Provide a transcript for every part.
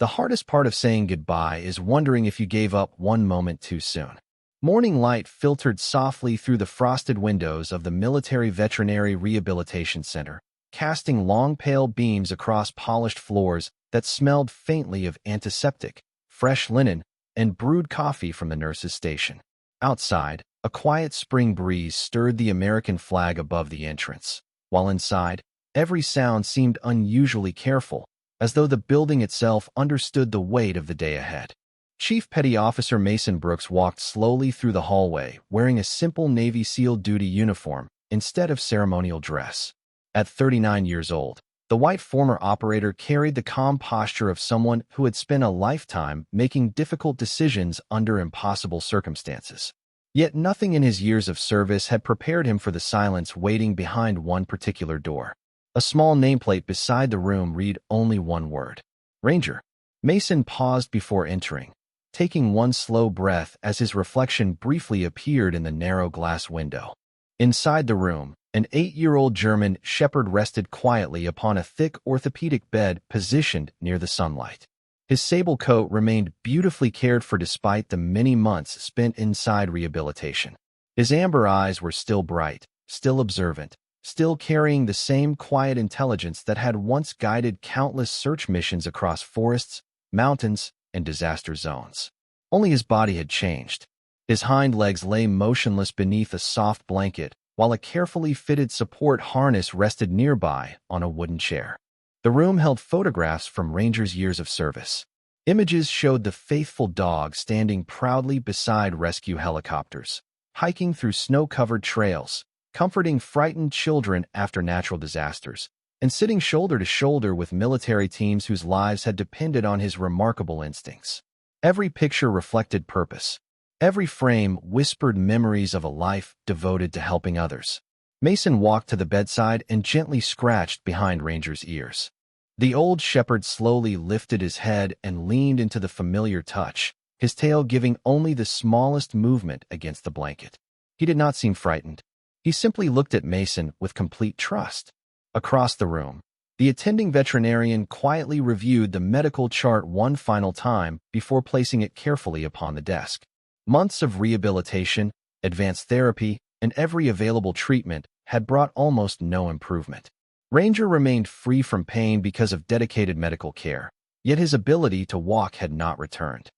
The hardest part of saying goodbye is wondering if you gave up one moment too soon. Morning light filtered softly through the frosted windows of the Military Veterinary Rehabilitation Center, casting long pale beams across polished floors that smelled faintly of antiseptic, fresh linen, and brewed coffee from the nurse's station. Outside, a quiet spring breeze stirred the American flag above the entrance, while inside, every sound seemed unusually careful, as though the building itself understood the weight of the day ahead. Chief Petty Officer Mason Brooks walked slowly through the hallway, wearing a simple Navy SEAL duty uniform instead of ceremonial dress. At 39 years old, the white former operator carried the calm posture of someone who had spent a lifetime making difficult decisions under impossible circumstances. Yet nothing in his years of service had prepared him for the silence waiting behind one particular door. A small nameplate beside the room read only one word: Ranger. Mason paused before entering, taking one slow breath as his reflection briefly appeared in the narrow glass window. Inside the room, an 8-year-old German shepherd rested quietly upon a thick orthopedic bed positioned near the sunlight. His sable coat remained beautifully cared for despite the many months spent inside rehabilitation. His amber eyes were still bright, still observant, still carrying the same quiet intelligence that had once guided countless search missions across forests, mountains, and disaster zones. Only his body had changed. His hind legs lay motionless beneath a soft blanket, while a carefully fitted support harness rested nearby on a wooden chair. The room held photographs from Ranger's years of service. Images showed the faithful dog standing proudly beside rescue helicopters, hiking through snow-covered trails, comforting frightened children after natural disasters, and sitting shoulder to shoulder with military teams whose lives had depended on his remarkable instincts. Every picture reflected purpose. Every frame whispered memories of a life devoted to helping others. Mason walked to the bedside and gently scratched behind Ranger's ears. The old shepherd slowly lifted his head and leaned into the familiar touch, his tail giving only the smallest movement against the blanket. He did not seem frightened. He simply looked at Mason with complete trust. Across the room, the attending veterinarian quietly reviewed the medical chart one final time before placing it carefully upon the desk. Months of rehabilitation, advanced therapy, and every available treatment had brought almost no improvement. Ranger remained free from pain because of dedicated medical care, yet his ability to walk had not returned.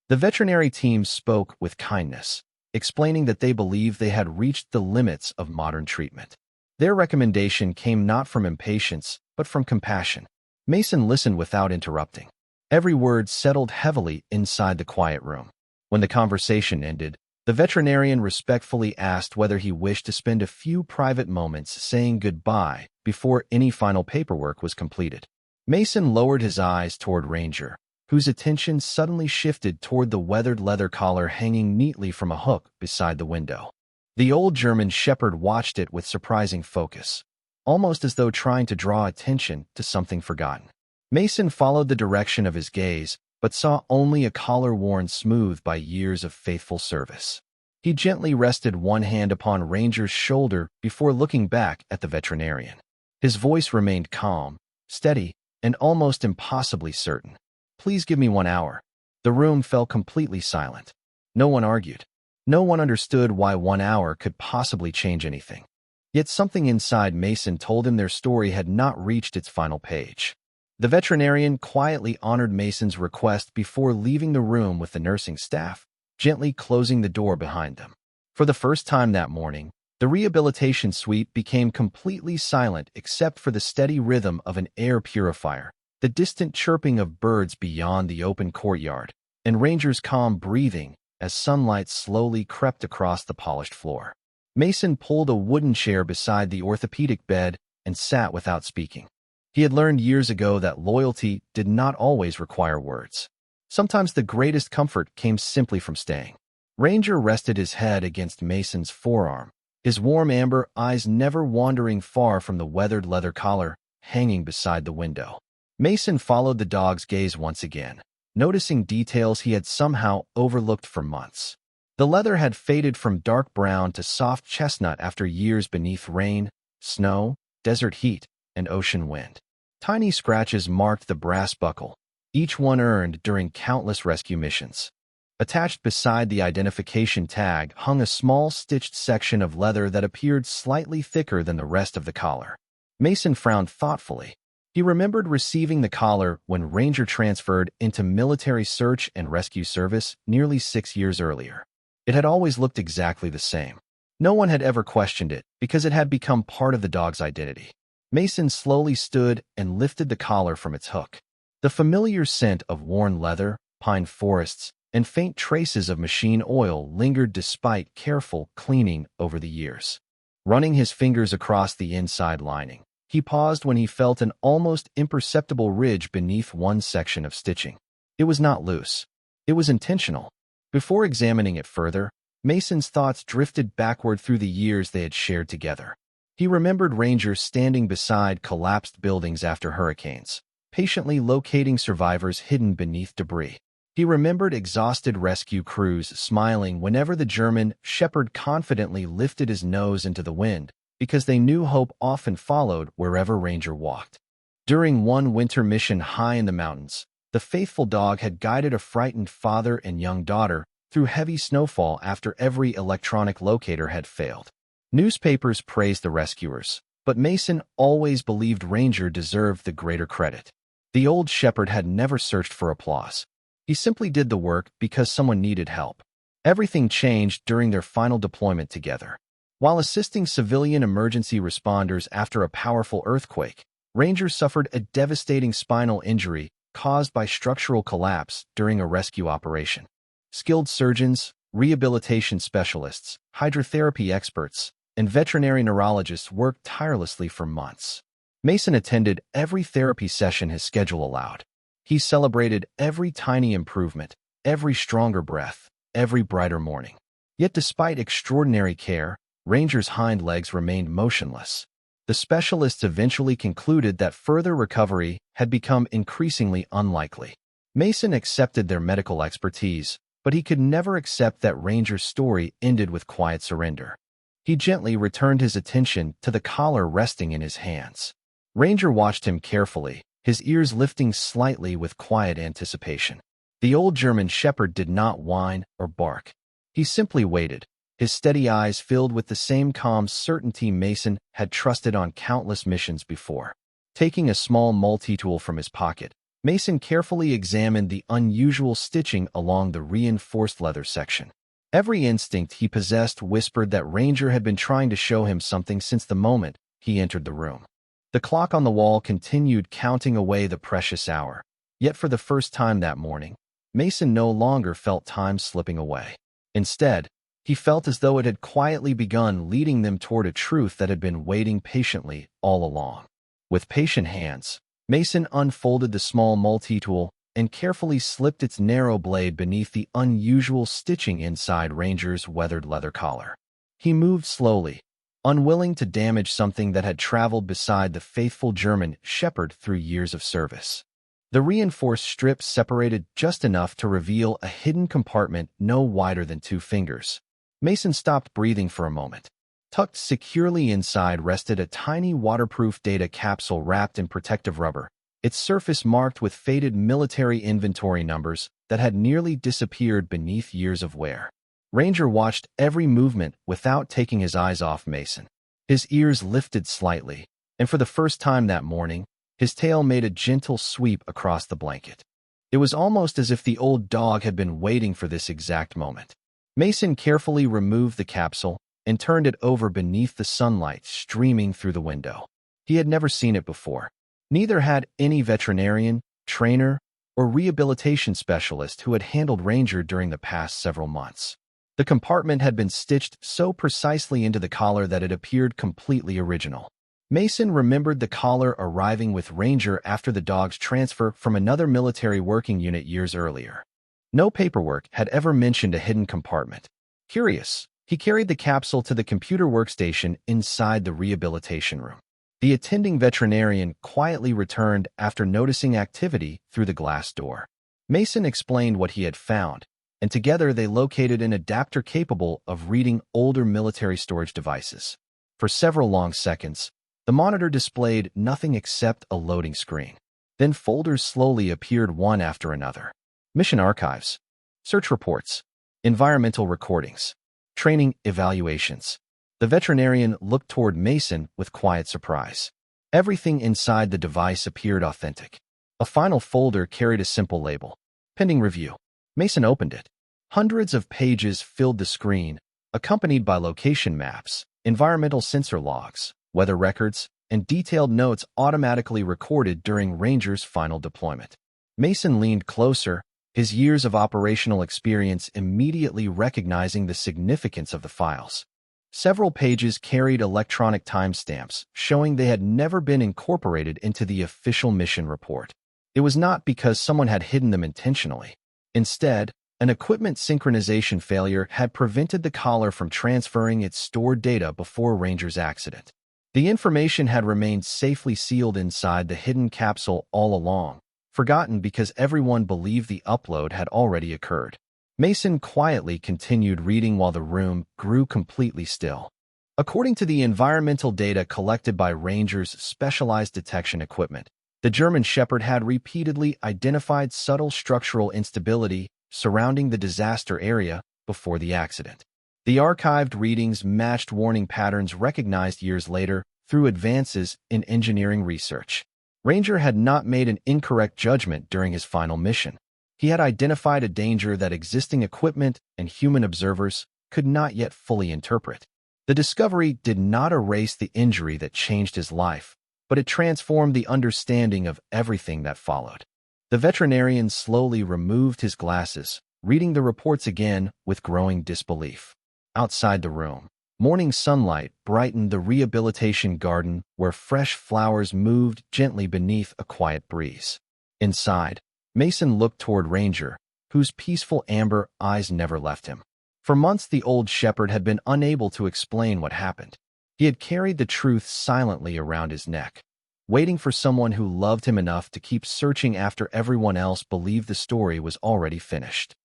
The veterinary team spoke with kindness, explaining that they believed they had reached the limits of modern treatment. Their recommendation came not from impatience, but from compassion. Mason listened without interrupting. Every word settled heavily inside the quiet room. When the conversation ended, the veterinarian respectfully asked whether he wished to spend a few private moments saying goodbye before any final paperwork was completed. Mason lowered his eyes toward Ranger, whose attention suddenly shifted toward the weathered leather collar hanging neatly from a hook beside the window. The old German shepherd watched it with surprising focus, almost as though trying to draw attention to something forgotten. Mason followed the direction of his gaze, but saw only a collar worn smooth by years of faithful service. He gently rested one hand upon Ranger's shoulder before looking back at the veterinarian. His voice remained calm, steady, and almost impossibly certain. "Please give me 1 hour." The room fell completely silent. No one argued. No one understood why 1 hour could possibly change anything. Yet something inside Mason told him their story had not reached its final page. The veterinarian quietly honored Mason's request before leaving the room with the nursing staff, gently closing the door behind them. For the first time that morning, the rehabilitation suite became completely silent except for the steady rhythm of an air purifier, the distant chirping of birds beyond the open courtyard, and Ranger's calm breathing as sunlight slowly crept across the polished floor. Mason pulled a wooden chair beside the orthopedic bed and sat without speaking. He had learned years ago that loyalty did not always require words. Sometimes the greatest comfort came simply from staying. Ranger rested his head against Mason's forearm, his warm amber eyes never wandering far from the weathered leather collar hanging beside the window. Mason followed the dog's gaze once again, noticing details he had somehow overlooked for months. The leather had faded from dark brown to soft chestnut after years beneath rain, snow, desert heat, and ocean wind. Tiny scratches marked the brass buckle, each one earned during countless rescue missions. Attached beside the identification tag hung a small stitched section of leather that appeared slightly thicker than the rest of the collar. Mason frowned thoughtfully. He remembered receiving the collar when Ranger transferred into military search and rescue service nearly 6 years earlier. It had always looked exactly the same. No one had ever questioned it because it had become part of the dog's identity. Mason slowly stood and lifted the collar from its hook. The familiar scent of worn leather, pine forests, and faint traces of machine oil lingered despite careful cleaning over the years. Running his fingers across the inside lining, he paused when he felt an almost imperceptible ridge beneath one section of stitching. It was not loose. It was intentional. Before examining it further, Mason's thoughts drifted backward through the years they had shared together. He remembered Rangers standing beside collapsed buildings after hurricanes, patiently locating survivors hidden beneath debris. He remembered exhausted rescue crews smiling whenever the German shepherd confidently lifted his nose into the wind, because they knew hope often followed wherever Ranger walked. During one winter mission high in the mountains, the faithful dog had guided a frightened father and young daughter through heavy snowfall after every electronic locator had failed. Newspapers praised the rescuers, but Mason always believed Ranger deserved the greater credit. The old shepherd had never searched for applause. He simply did the work because someone needed help. Everything changed during their final deployment together. While assisting civilian emergency responders after a powerful earthquake, Ranger suffered a devastating spinal injury caused by structural collapse during a rescue operation. Skilled surgeons, rehabilitation specialists, hydrotherapy experts, and veterinary neurologists worked tirelessly for months. Mason attended every therapy session his schedule allowed. He celebrated every tiny improvement, every stronger breath, every brighter morning. Yet despite extraordinary care, Ranger's hind legs remained motionless. The specialists eventually concluded that further recovery had become increasingly unlikely. Mason accepted their medical expertise, but he could never accept that Ranger's story ended with quiet surrender. He gently returned his attention to the collar resting in his hands. Ranger watched him carefully, his ears lifting slightly with quiet anticipation. The old German shepherd did not whine or bark. He simply waited, his steady eyes filled with the same calm certainty Mason had trusted on countless missions before. Taking a small multi-tool from his pocket, Mason carefully examined the unusual stitching along the reinforced leather section. Every instinct he possessed whispered that Ranger had been trying to show him something since the moment he entered the room. The clock on the wall continued counting away the precious hour, yet for the first time that morning, Mason no longer felt time slipping away. Instead, he felt as though it had quietly begun leading them toward a truth that had been waiting patiently all along. With patient hands, Mason unfolded the small multi-tool and carefully slipped its narrow blade beneath the unusual stitching inside Ranger's weathered leather collar. He moved slowly, unwilling to damage something that had traveled beside the faithful German shepherd through years of service. The reinforced strip separated just enough to reveal a hidden compartment no wider than 2 fingers. Mason stopped breathing for a moment. Tucked securely inside rested a tiny waterproof data capsule wrapped in protective rubber, its surface marked with faded military inventory numbers that had nearly disappeared beneath years of wear. Ranger watched every movement without taking his eyes off Mason. His ears lifted slightly, and for the first time that morning, his tail made a gentle sweep across the blanket. It was almost as if the old dog had been waiting for this exact moment. Mason carefully removed the capsule and turned it over beneath the sunlight streaming through the window. He had never seen it before. Neither had any veterinarian, trainer, or rehabilitation specialist who had handled Ranger during the past several months. The compartment had been stitched so precisely into the collar that it appeared completely original. Mason remembered the collar arriving with Ranger after the dog's transfer from another military working unit years earlier. No paperwork had ever mentioned a hidden compartment. Curious, he carried the capsule to the computer workstation inside the rehabilitation room. The attending veterinarian quietly returned after noticing activity through the glass door. Mason explained what he had found, and together they located an adapter capable of reading older military storage devices. For several long seconds, the monitor displayed nothing except a loading screen. Then folders slowly appeared one after another. Mission archives, search reports, environmental recordings, training evaluations. The veterinarian looked toward Mason with quiet surprise. Everything inside the device appeared authentic. A final folder carried a simple label, pending review. Mason opened it. Hundreds of pages filled the screen, accompanied by location maps, environmental sensor logs, weather records, and detailed notes automatically recorded during Ranger's final deployment. Mason leaned closer, his years of operational experience immediately recognizing the significance of the files. Several pages carried electronic timestamps, showing they had never been incorporated into the official mission report. It was not because someone had hidden them intentionally. Instead, an equipment synchronization failure had prevented the collar from transferring its stored data before Ranger's accident. The information had remained safely sealed inside the hidden capsule all along, forgotten because everyone believed the upload had already occurred. Mason quietly continued reading while the room grew completely still. According to the environmental data collected by Ranger's specialized detection equipment, the German Shepherd had repeatedly identified subtle structural instability surrounding the disaster area before the accident. The archived readings matched warning patterns recognized years later through advances in engineering research. Ranger had not made an incorrect judgment during his final mission. He had identified a danger that existing equipment and human observers could not yet fully interpret. The discovery did not erase the injury that changed his life, but it transformed the understanding of everything that followed. The veterinarian slowly removed his glasses, reading the reports again with growing disbelief. Outside the room, morning sunlight brightened the rehabilitation garden where fresh flowers moved gently beneath a quiet breeze. Inside, Mason looked toward Ranger, whose peaceful amber eyes never left him. For months the old shepherd had been unable to explain what happened. He had carried the truth silently around his neck, waiting for someone who loved him enough to keep searching after everyone else believed the story was already finished.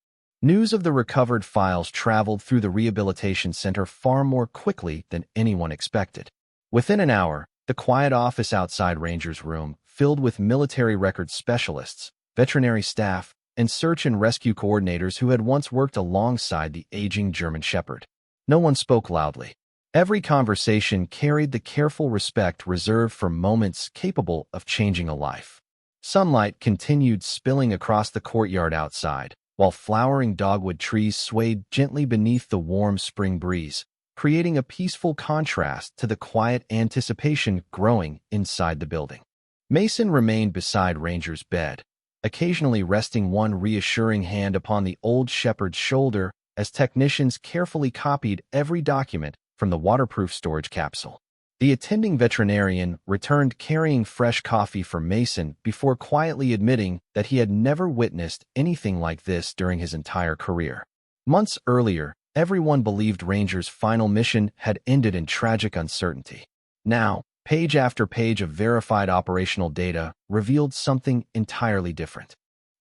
News of the recovered files traveled through the rehabilitation center far more quickly than anyone expected. Within an hour, the quiet office outside Ranger's room filled with military records specialists, veterinary staff, and search and rescue coordinators who had once worked alongside the aging German Shepherd. No one spoke loudly. Every conversation carried the careful respect reserved for moments capable of changing a life. Sunlight continued spilling across the courtyard outside, while flowering dogwood trees swayed gently beneath the warm spring breeze, creating a peaceful contrast to the quiet anticipation growing inside the building. Mason remained beside Ranger's bed, occasionally resting one reassuring hand upon the old shepherd's shoulder as technicians carefully copied every document from the waterproof storage capsule. The attending veterinarian returned carrying fresh coffee for Mason before quietly admitting that he had never witnessed anything like this during his entire career. Months earlier, everyone believed Ranger's final mission had ended in tragic uncertainty. Now, page after page of verified operational data revealed something entirely different.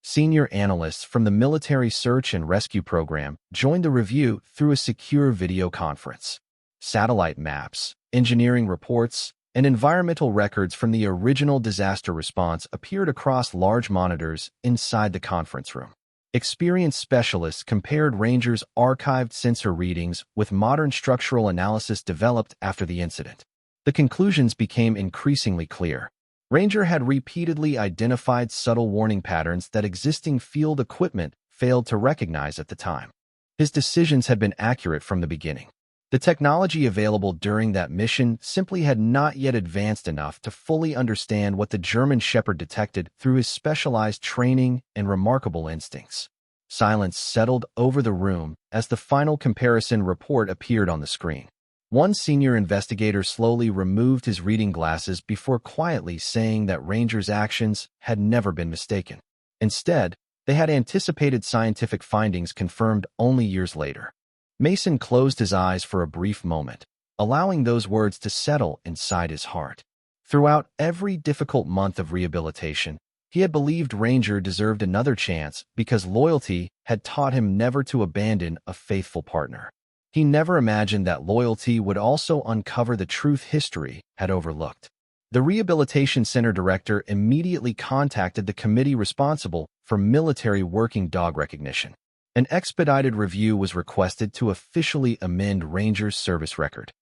Senior analysts from the Military Search and Rescue Program joined the review through a secure video conference. Satellite maps, engineering reports, and environmental records from the original disaster response appeared across large monitors inside the conference room. Experienced specialists compared Ranger's archived sensor readings with modern structural analysis developed after the incident. The conclusions became increasingly clear. Ranger had repeatedly identified subtle warning patterns that existing field equipment failed to recognize at the time. His decisions had been accurate from the beginning. The technology available during that mission simply had not yet advanced enough to fully understand what the German Shepherd detected through his specialized training and remarkable instincts. Silence settled over the room as the final comparison report appeared on the screen. One senior investigator slowly removed his reading glasses before quietly saying that Ranger's actions had never been mistaken. Instead, they had anticipated scientific findings confirmed only years later. Mason closed his eyes for a brief moment, allowing those words to settle inside his heart. Throughout every difficult month of rehabilitation, he had believed Ranger deserved another chance because loyalty had taught him never to abandon a faithful partner. He never imagined that loyalty would also uncover the truth history had overlooked. The Rehabilitation Center director immediately contacted the committee responsible for military working dog recognition. An expedited review was requested to officially amend Ranger's service record.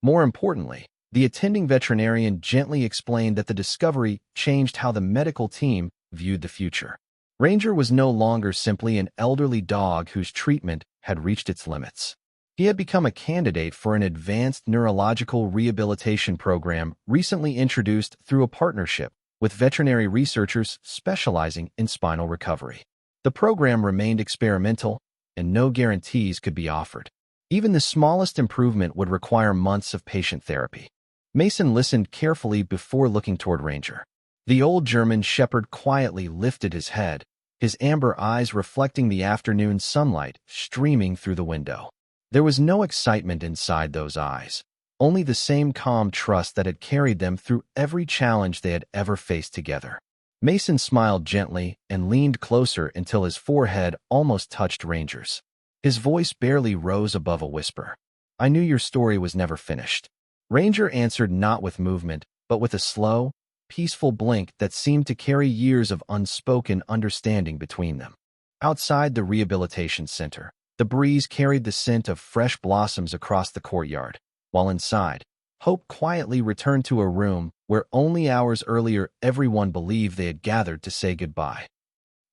More importantly, the attending veterinarian gently explained that the discovery changed how the medical team viewed the future. Ranger was no longer simply an elderly dog whose treatment had reached its limits. He had become a candidate for an advanced neurological rehabilitation program recently introduced through a partnership with veterinary researchers specializing in spinal recovery. The program remained experimental, and no guarantees could be offered. Even the smallest improvement would require months of patient therapy. Mason listened carefully before looking toward Ranger. The old German shepherd quietly lifted his head, his amber eyes reflecting the afternoon sunlight streaming through the window. There was no excitement inside those eyes, only the same calm trust that had carried them through every challenge they had ever faced together. Mason smiled gently and leaned closer until his forehead almost touched Ranger's. His voice barely rose above a whisper. "I knew your story was never finished." Ranger answered not with movement, but with a slow, peaceful blink that seemed to carry years of unspoken understanding between them. Outside the rehabilitation center, the breeze carried the scent of fresh blossoms across the courtyard, while inside, Hope quietly returned to a room where only hours earlier everyone believed they had gathered to say goodbye.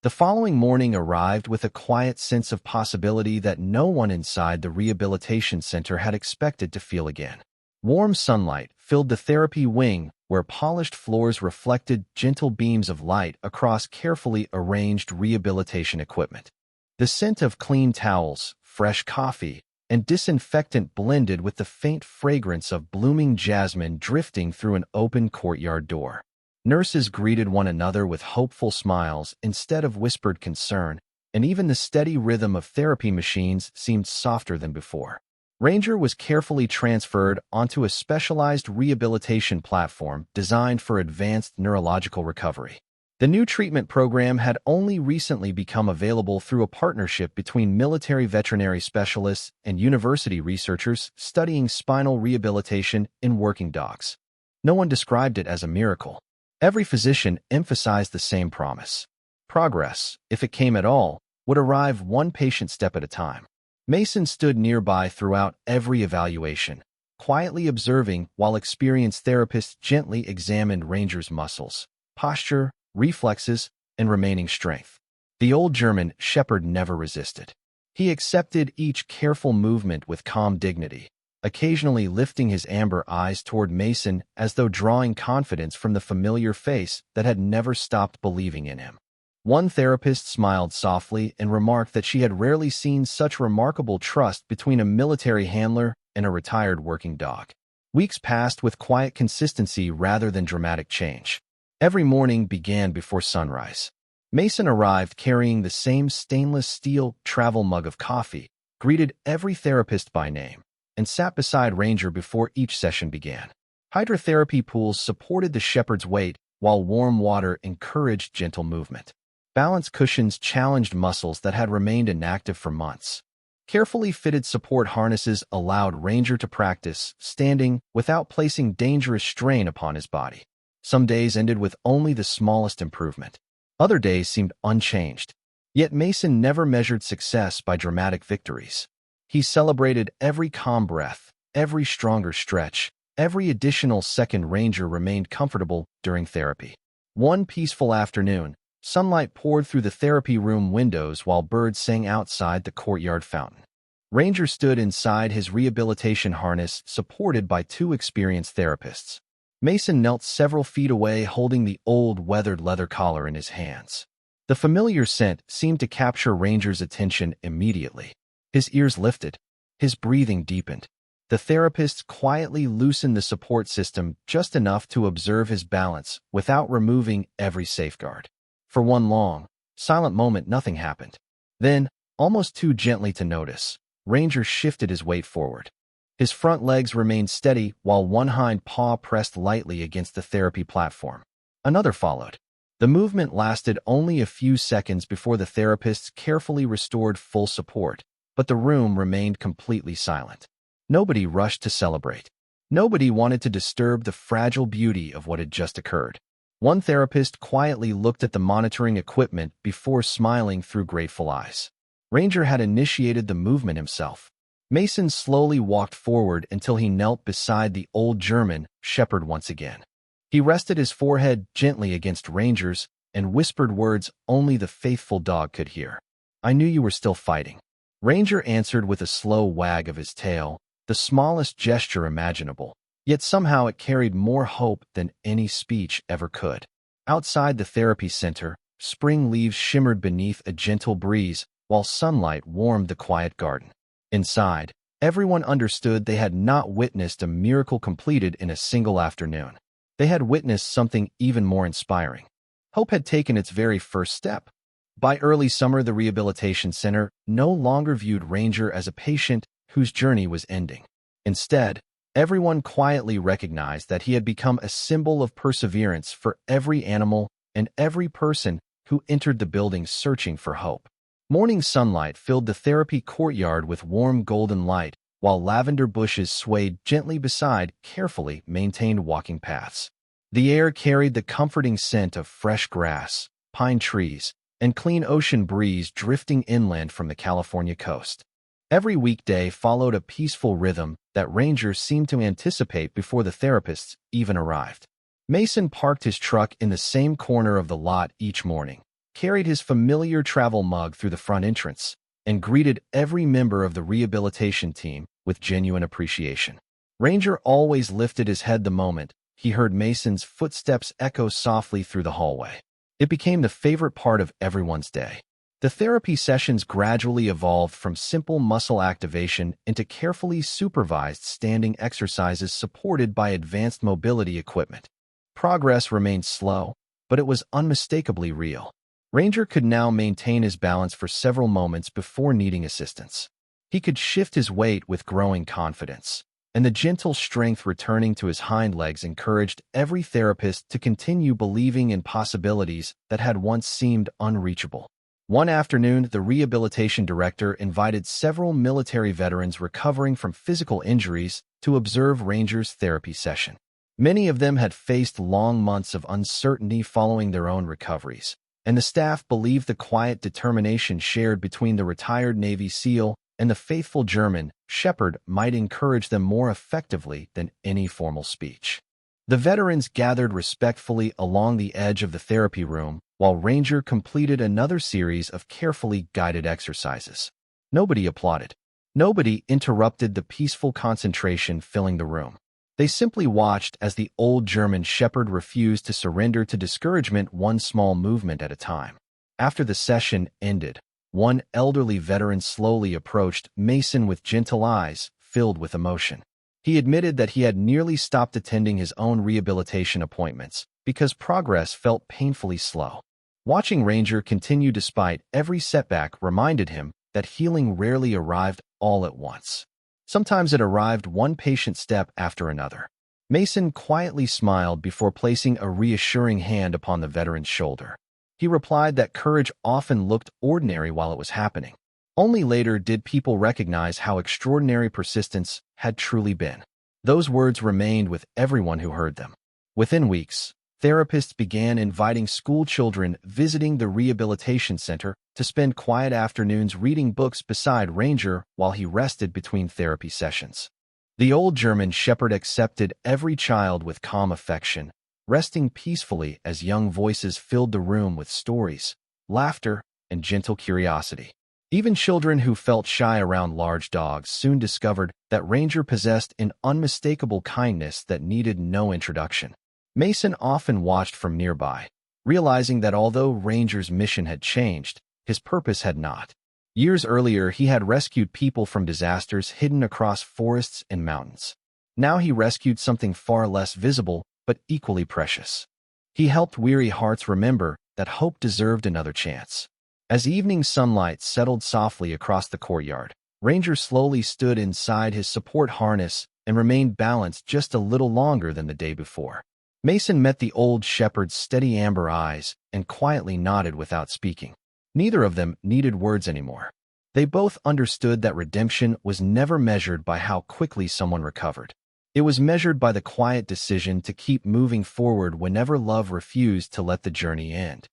The following morning arrived with a quiet sense of possibility that no one inside the rehabilitation center had expected to feel again. Warm sunlight filled the therapy wing where polished floors reflected gentle beams of light across carefully arranged rehabilitation equipment. The scent of clean towels, fresh coffee, and disinfectant blended with the faint fragrance of blooming jasmine drifting through an open courtyard door. Nurses greeted one another with hopeful smiles instead of whispered concern, and even the steady rhythm of therapy machines seemed softer than before. Ranger was carefully transferred onto a specialized rehabilitation platform designed for advanced neurological recovery. The new treatment program had only recently become available through a partnership between military veterinary specialists and university researchers studying spinal rehabilitation in working dogs. No one described it as a miracle. Every physician emphasized the same promise. Progress, if it came at all, would arrive one patient step at a time. Mason stood nearby throughout every evaluation, quietly observing while experienced therapists gently examined Ranger's muscles, posture, reflexes, and remaining strength. The old German shepherd never resisted. He accepted each careful movement with calm dignity, occasionally lifting his amber eyes toward Mason as though drawing confidence from the familiar face that had never stopped believing in him. One therapist smiled softly and remarked that she had rarely seen such remarkable trust between a military handler and a retired working dog. Weeks passed with quiet consistency rather than dramatic change. Every morning began before sunrise. Mason arrived carrying the same stainless steel travel mug of coffee, greeted every therapist by name, and sat beside Ranger before each session began. Hydrotherapy pools supported the shepherd's weight, while warm water encouraged gentle movement. Balance cushions challenged muscles that had remained inactive for months. Carefully fitted support harnesses allowed Ranger to practice standing without placing dangerous strain upon his body. Some days ended with only the smallest improvement. Other days seemed unchanged. Yet Mason never measured success by dramatic victories. He celebrated every calm breath, every stronger stretch, every additional second Ranger remained comfortable during therapy. One peaceful afternoon, sunlight poured through the therapy room windows while birds sang outside the courtyard fountain. Ranger stood inside his rehabilitation harness supported by two experienced therapists. Mason knelt several feet away holding the old weathered leather collar in his hands. The familiar scent seemed to capture Ranger's attention immediately. His ears lifted. His breathing deepened. The therapists quietly loosened the support system just enough to observe his balance without removing every safeguard. For one long, silent moment, nothing happened. Then, almost too gently to notice, Ranger shifted his weight forward. His front legs remained steady while one hind paw pressed lightly against the therapy platform. Another followed. The movement lasted only a few seconds before the therapists carefully restored full support, but the room remained completely silent. Nobody rushed to celebrate. Nobody wanted to disturb the fragile beauty of what had just occurred. One therapist quietly looked at the monitoring equipment before smiling through grateful eyes. Ranger had initiated the movement himself. Mason slowly walked forward until he knelt beside the old German shepherd once again. He rested his forehead gently against Ranger's and whispered words only the faithful dog could hear. "I knew you were still fighting." Ranger answered with a slow wag of his tail, the smallest gesture imaginable, yet somehow it carried more hope than any speech ever could. Outside the therapy center, spring leaves shimmered beneath a gentle breeze, while sunlight warmed the quiet garden. Inside, everyone understood they had not witnessed a miracle completed in a single afternoon. They had witnessed something even more inspiring. Hope had taken its very first step. By early summer, the rehabilitation center no longer viewed Ranger as a patient whose journey was ending. Instead, everyone quietly recognized that he had become a symbol of perseverance for every animal and every person who entered the building searching for hope. Morning sunlight filled the therapy courtyard with warm golden light, while lavender bushes swayed gently beside carefully maintained walking paths. The air carried the comforting scent of fresh grass, pine trees, and clean ocean breeze drifting inland from the California coast. Every weekday followed a peaceful rhythm that Ranger seemed to anticipate before the therapists even arrived. Mason parked his truck in the same corner of the lot each morning, carried his familiar travel mug through the front entrance, and greeted every member of the rehabilitation team with genuine appreciation. Ranger always lifted his head the moment he heard Mason's footsteps echo softly through the hallway. It became the favorite part of everyone's day. The therapy sessions gradually evolved from simple muscle activation into carefully supervised standing exercises supported by advanced mobility equipment. Progress remained slow, but it was unmistakably real. Ranger could now maintain his balance for several moments before needing assistance. He could shift his weight with growing confidence, and the gentle strength returning to his hind legs encouraged every therapist to continue believing in possibilities that had once seemed unreachable. One afternoon, the rehabilitation director invited several military veterans recovering from physical injuries to observe Ranger's therapy session. Many of them had faced long months of uncertainty following their own recoveries, and the staff believed the quiet determination shared between the retired Navy SEAL and the faithful German shepherd might encourage them more effectively than any formal speech. The veterans gathered respectfully along the edge of the therapy room, while Ranger completed another series of carefully guided exercises. Nobody applauded. Nobody interrupted the peaceful concentration filling the room. They simply watched as the old German shepherd refused to surrender to discouragement one small movement at a time. After the session ended, one elderly veteran slowly approached Mason with gentle eyes filled with emotion. He admitted that he had nearly stopped attending his own rehabilitation appointments because progress felt painfully slow. Watching Ranger continue despite every setback reminded him that healing rarely arrived all at once. Sometimes it arrived one patient step after another. Mason quietly smiled before placing a reassuring hand upon the veteran's shoulder. He replied that courage often looked ordinary while it was happening. Only later did people recognize how extraordinary persistence had truly been. Those words remained with everyone who heard them. Within weeks, therapists began inviting school children visiting the rehabilitation center to spend quiet afternoons reading books beside Ranger while he rested between therapy sessions. The old German shepherd accepted every child with calm affection, resting peacefully as young voices filled the room with stories, laughter, and gentle curiosity. Even children who felt shy around large dogs soon discovered that Ranger possessed an unmistakable kindness that needed no introduction. Mason often watched from nearby, realizing that although Ranger's mission had changed, his purpose had not. Years earlier, he had rescued people from disasters hidden across forests and mountains. Now he rescued something far less visible, but equally precious. He helped weary hearts remember that hope deserved another chance. As evening sunlight settled softly across the courtyard, Ranger slowly stood inside his support harness and remained balanced just a little longer than the day before. Mason met the old shepherd's steady amber eyes and quietly nodded without speaking. Neither of them needed words anymore. They both understood that redemption was never measured by how quickly someone recovered. It was measured by the quiet decision to keep moving forward whenever love refused to let the journey end.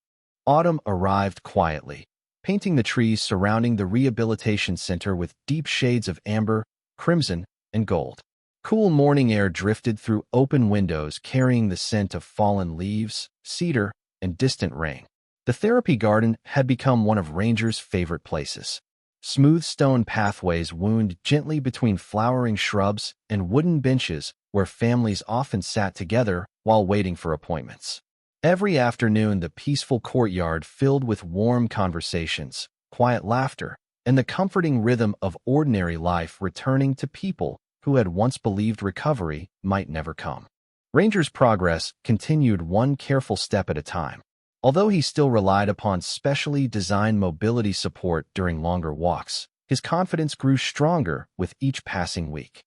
Autumn arrived quietly, painting the trees surrounding the rehabilitation center with deep shades of amber, crimson, and gold. Cool morning air drifted through open windows carrying the scent of fallen leaves, cedar, and distant rain. The therapy garden had become one of Ranger's favorite places. Smooth stone pathways wound gently between flowering shrubs and wooden benches where families often sat together while waiting for appointments. Every afternoon, the peaceful courtyard filled with warm conversations, quiet laughter, and the comforting rhythm of ordinary life returning to people who had once believed recovery might never come. Ranger's progress continued one careful step at a time. Although he still relied upon specially designed mobility support during longer walks, his confidence grew stronger with each passing week.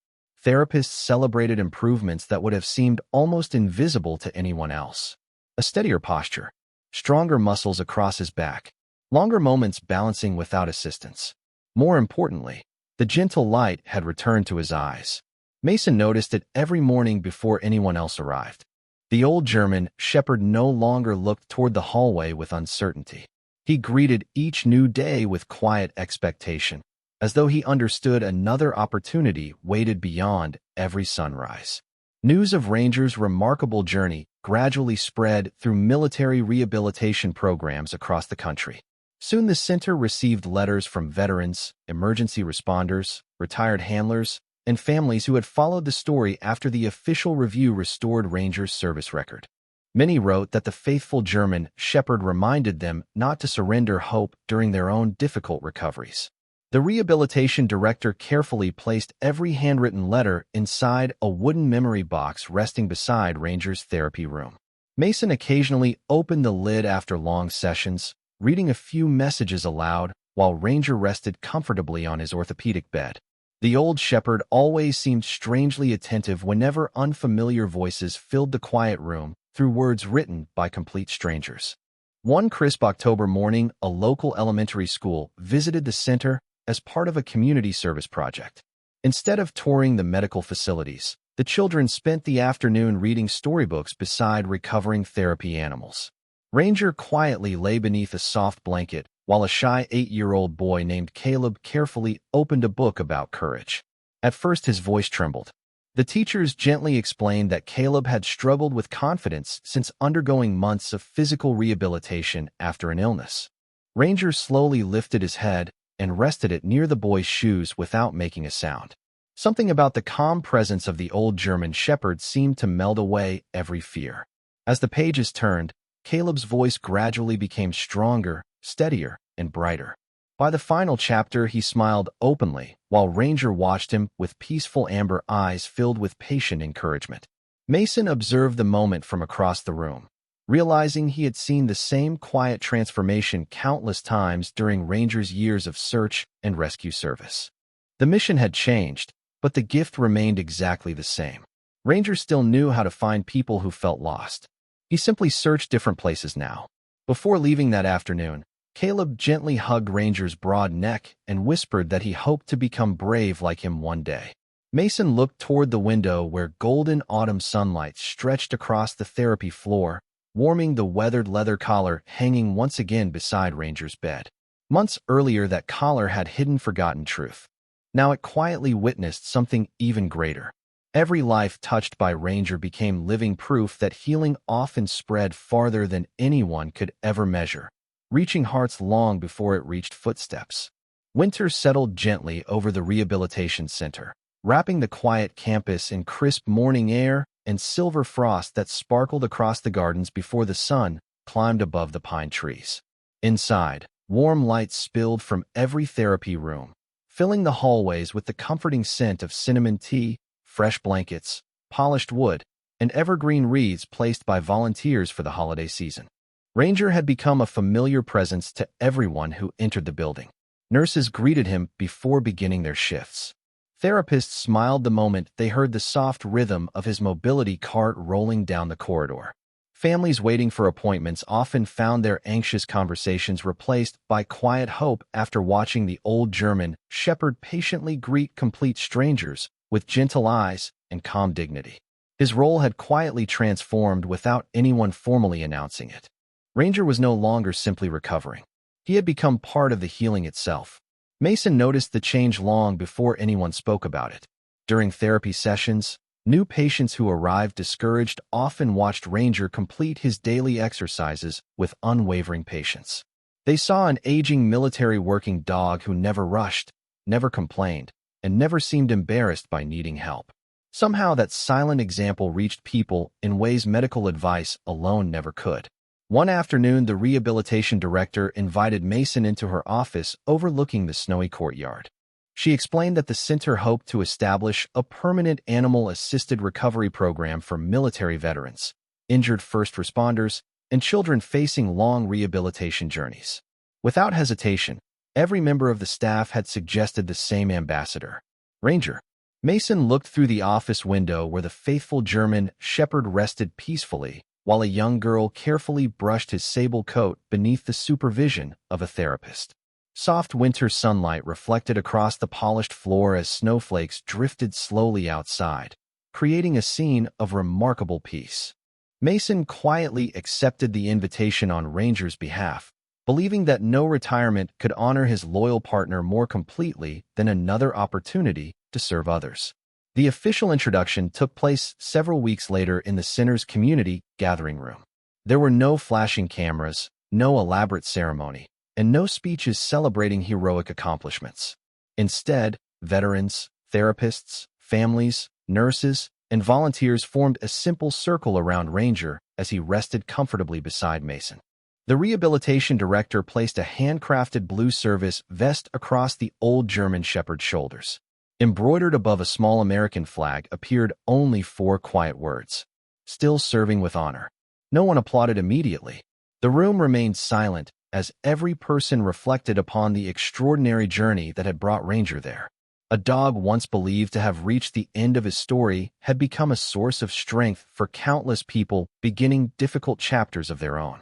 Therapists celebrated improvements that would have seemed almost invisible to anyone else. A steadier posture, stronger muscles across his back, longer moments balancing without assistance. More importantly, the gentle light had returned to his eyes. Mason noticed it every morning before anyone else arrived. The old German shepherd no longer looked toward the hallway with uncertainty. He greeted each new day with quiet expectation, as though he understood another opportunity waited beyond every sunrise. News of Ranger's remarkable journey gradually spread through military rehabilitation programs across the country. Soon the center received letters from veterans, emergency responders, retired handlers, and families who had followed the story after the official review restored Ranger's service record. Many wrote that the faithful German shepherd reminded them not to surrender hope during their own difficult recoveries. The rehabilitation director carefully placed every handwritten letter inside a wooden memory box resting beside Ranger's therapy room. Mason occasionally opened the lid after long sessions, reading a few messages aloud while Ranger rested comfortably on his orthopedic bed. The old shepherd always seemed strangely attentive whenever unfamiliar voices filled the quiet room through words written by complete strangers. One crisp October morning, a local elementary school visited the center as part of a community service project. Instead of touring the medical facilities, the children spent the afternoon reading storybooks beside recovering therapy animals. Ranger quietly lay beneath a soft blanket, while a shy 8-year-old boy named Caleb carefully opened a book about courage. At first his voice trembled. The teachers gently explained that Caleb had struggled with confidence since undergoing months of physical rehabilitation after an illness. Ranger slowly lifted his head and rested it near the boy's shoes without making a sound. Something about the calm presence of the old German shepherd seemed to melt away every fear. As the pages turned, Caleb's voice gradually became stronger, steadier, and brighter. By the final chapter, he smiled openly, while Ranger watched him with peaceful amber eyes filled with patient encouragement. Mason observed the moment from across the room, realizing he had seen the same quiet transformation countless times during Ranger's years of search and rescue service. The mission had changed, but the gift remained exactly the same. Ranger still knew how to find people who felt lost. He simply searched different places now. Before leaving that afternoon, Caleb gently hugged Ranger's broad neck and whispered that he hoped to become brave like him one day. Mason looked toward the window where golden autumn sunlight stretched across the therapy floor, warming the weathered leather collar hanging once again beside Ranger's bed. Months earlier, that collar had hidden forgotten truth. Now it quietly witnessed something even greater. Every life touched by Ranger became living proof that healing often spread farther than anyone could ever measure, reaching hearts long before it reached footsteps. Winter settled gently over the rehabilitation center, wrapping the quiet campus in crisp morning air and silver frost that sparkled across the gardens before the sun climbed above the pine trees. Inside, warm light spilled from every therapy room, filling the hallways with the comforting scent of cinnamon tea, fresh blankets, polished wood, and evergreen wreaths placed by volunteers for the holiday season. Ranger had become a familiar presence to everyone who entered the building. Nurses greeted him before beginning their shifts. Therapists smiled the moment they heard the soft rhythm of his mobility cart rolling down the corridor. Families waiting for appointments often found their anxious conversations replaced by quiet hope after watching the old German shepherd patiently greet complete strangers with gentle eyes and calm dignity. His role had quietly transformed without anyone formally announcing it. Ranger was no longer simply recovering. He had become part of the healing itself. Mason noticed the change long before anyone spoke about it. During therapy sessions, new patients who arrived discouraged often watched Ranger complete his daily exercises with unwavering patience. They saw an aging military working dog who never rushed, never complained, and never seemed embarrassed by needing help. Somehow that silent example reached people in ways medical advice alone never could. One afternoon, the rehabilitation director invited Mason into her office overlooking the snowy courtyard. She explained that the center hoped to establish a permanent animal-assisted recovery program for military veterans, injured first responders, and children facing long rehabilitation journeys. Without hesitation, every member of the staff had suggested the same ambassador, Ranger. Mason looked through the office window where the faithful German shepherd rested peacefully, while a young girl carefully brushed his sable coat beneath the supervision of a therapist. Soft winter sunlight reflected across the polished floor as snowflakes drifted slowly outside, creating a scene of remarkable peace. Mason quietly accepted the invitation on Ranger's behalf, believing that no retirement could honor his loyal partner more completely than another opportunity to serve others. The official introduction took place several weeks later in the center's community gathering room. There were no flashing cameras, no elaborate ceremony, and no speeches celebrating heroic accomplishments. Instead, veterans, therapists, families, nurses, and volunteers formed a simple circle around Ranger as he rested comfortably beside Mason. The rehabilitation director placed a handcrafted blue service vest across the old German shepherd's shoulders. Embroidered above a small American flag appeared only 4 quiet words: "Still serving with honor." No one applauded immediately. The room remained silent as every person reflected upon the extraordinary journey that had brought Ranger there. A dog once believed to have reached the end of his story had become a source of strength for countless people beginning difficult chapters of their own.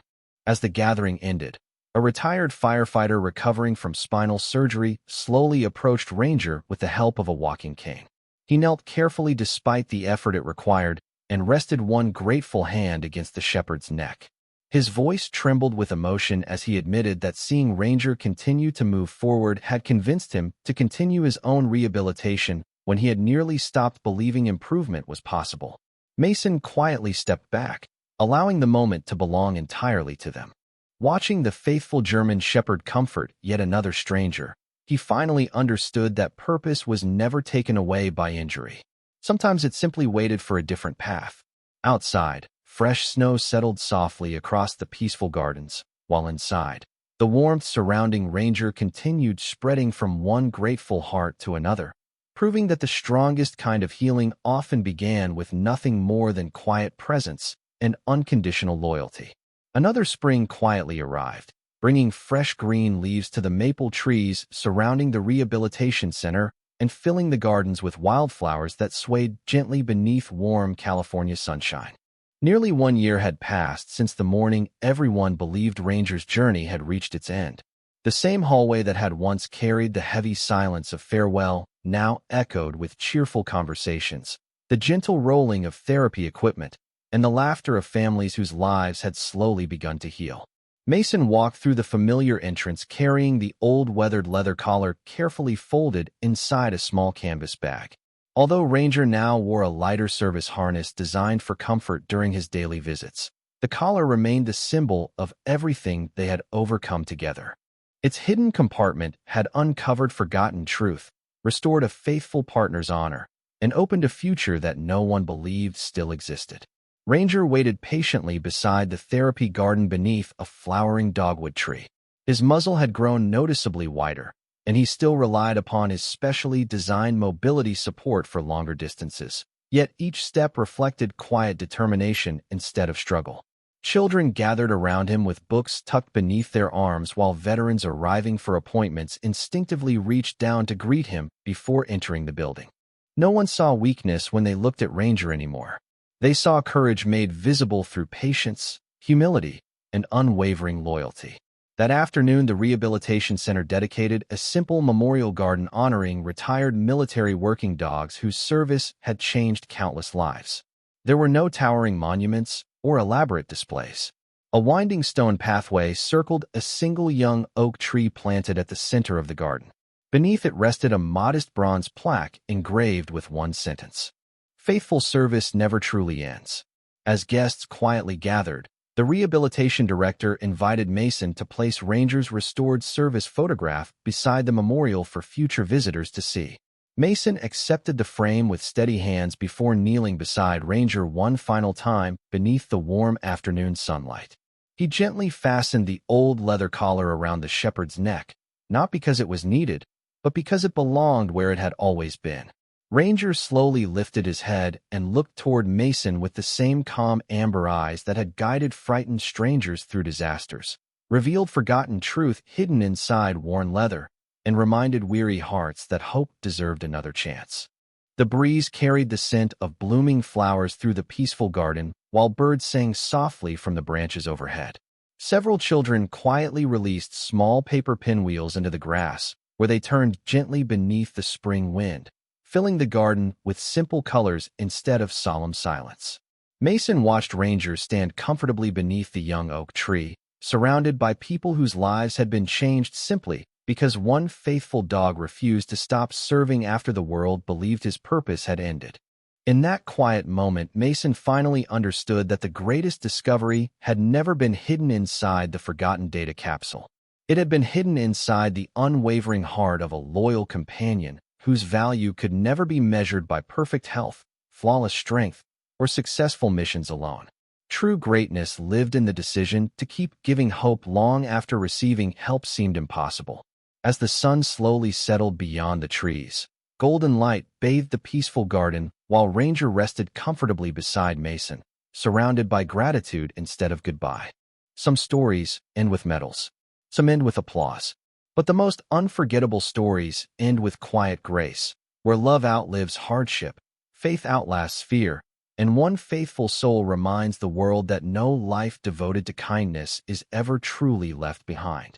As the gathering ended, a retired firefighter recovering from spinal surgery slowly approached Ranger with the help of a walking cane. He knelt carefully despite the effort it required and rested one grateful hand against the shepherd's neck. His voice trembled with emotion as he admitted that seeing Ranger continue to move forward had convinced him to continue his own rehabilitation when he had nearly stopped believing improvement was possible. Mason quietly stepped back, allowing the moment to belong entirely to them. Watching the faithful German shepherd comfort yet another stranger, he finally understood that purpose was never taken away by injury. Sometimes it simply waited for a different path. Outside, fresh snow settled softly across the peaceful gardens, while inside, the warmth surrounding Ranger continued spreading from one grateful heart to another, proving that the strongest kind of healing often began with nothing more than quiet presence and unconditional loyalty. Another spring quietly arrived, bringing fresh green leaves to the maple trees surrounding the rehabilitation center and filling the gardens with wildflowers that swayed gently beneath warm California sunshine. Nearly 1 year had passed since the morning everyone believed Ranger's journey had reached its end. The same hallway that had once carried the heavy silence of farewell now echoed with cheerful conversations, the gentle rolling of therapy equipment, and the laughter of families whose lives had slowly begun to heal. Mason walked through the familiar entrance carrying the old weathered leather collar carefully folded inside a small canvas bag. Although Ranger now wore a lighter service harness designed for comfort during his daily visits, the collar remained the symbol of everything they had overcome together. Its hidden compartment had uncovered forgotten truth, restored a faithful partner's honor, and opened a future that no one believed still existed. Ranger waited patiently beside the therapy garden beneath a flowering dogwood tree. His muzzle had grown noticeably wider, and he still relied upon his specially designed mobility support for longer distances. Yet each step reflected quiet determination instead of struggle. Children gathered around him with books tucked beneath their arms while veterans arriving for appointments instinctively reached down to greet him before entering the building. No one saw weakness when they looked at Ranger anymore. They saw courage made visible through patience, humility, and unwavering loyalty. That afternoon, the rehabilitation center dedicated a simple memorial garden honoring retired military working dogs whose service had changed countless lives. There were no towering monuments or elaborate displays. A winding stone pathway circled a single young oak tree planted at the center of the garden. Beneath it rested a modest bronze plaque engraved with one sentence: "Faithful service never truly ends." As guests quietly gathered, the rehabilitation director invited Mason to place Ranger's restored service photograph beside the memorial for future visitors to see. Mason accepted the frame with steady hands before kneeling beside Ranger one final time beneath the warm afternoon sunlight. He gently fastened the old leather collar around the shepherd's neck, not because it was needed, but because it belonged where it had always been. Ranger slowly lifted his head and looked toward Mason with the same calm amber eyes that had guided frightened strangers through disasters, revealed forgotten truth hidden inside worn leather, and reminded weary hearts that hope deserved another chance. The breeze carried the scent of blooming flowers through the peaceful garden, while birds sang softly from the branches overhead. Several children quietly released small paper pinwheels into the grass, where they turned gently beneath the spring wind, filling the garden with simple colors instead of solemn silence. Mason watched Ranger stand comfortably beneath the young oak tree, surrounded by people whose lives had been changed simply because one faithful dog refused to stop serving after the world believed his purpose had ended. In that quiet moment, Mason finally understood that the greatest discovery had never been hidden inside the forgotten data capsule. It had been hidden inside the unwavering heart of a loyal companion whose value could never be measured by perfect health, flawless strength, or successful missions alone. True greatness lived in the decision to keep giving hope long after receiving help seemed impossible. As the sun slowly settled beyond the trees, golden light bathed the peaceful garden while Ranger rested comfortably beside Mason, surrounded by gratitude instead of goodbye. Some stories end with medals. Some end with applause. But the most unforgettable stories end with quiet grace, where love outlives hardship, faith outlasts fear, and one faithful soul reminds the world that no life devoted to kindness is ever truly left behind.